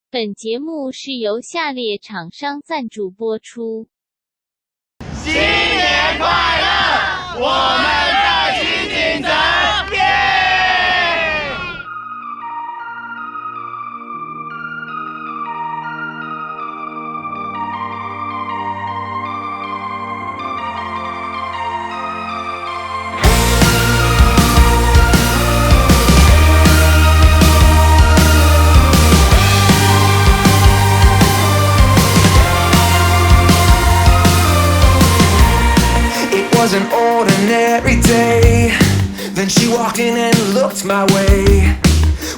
本节目是由下列厂商赞助播出。新年快乐！我们在新景城，耶！ was an ordinary day. Then she walked in and looked my way.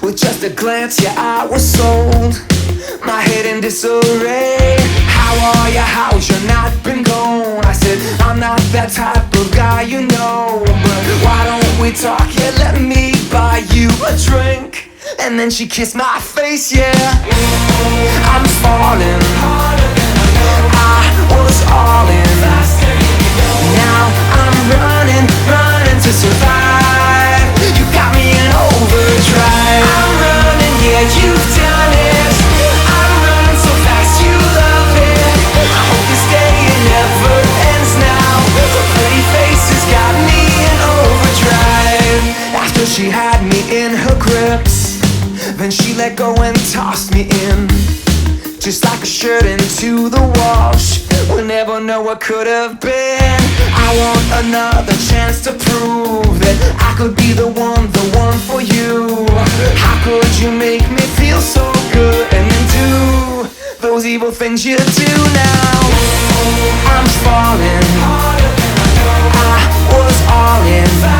With just a glance, yeah, I was sold. My head in disarray. How are ya? How's your night been gone? I said, I'm not that type of guy, you know. But why don't we talk? Yeah, let me buy you a drink. And then she kissed my face, yeah. I'm falling. I was all in. Now I'm running to survive. You got me in overdrive. I'm running, yeah, you've done it. I'm running so fast, you love it. I hope this day it never ends now. The pretty face has got me in overdrive. After she had me in her grips, then she let go and tossed me in. Just like a shirt into the wash. We'll never know what could have been. I want another chance to prove that I could be the one for you. How could you make me feel so good and then do those evil things you do now? I'm falling. I was all in.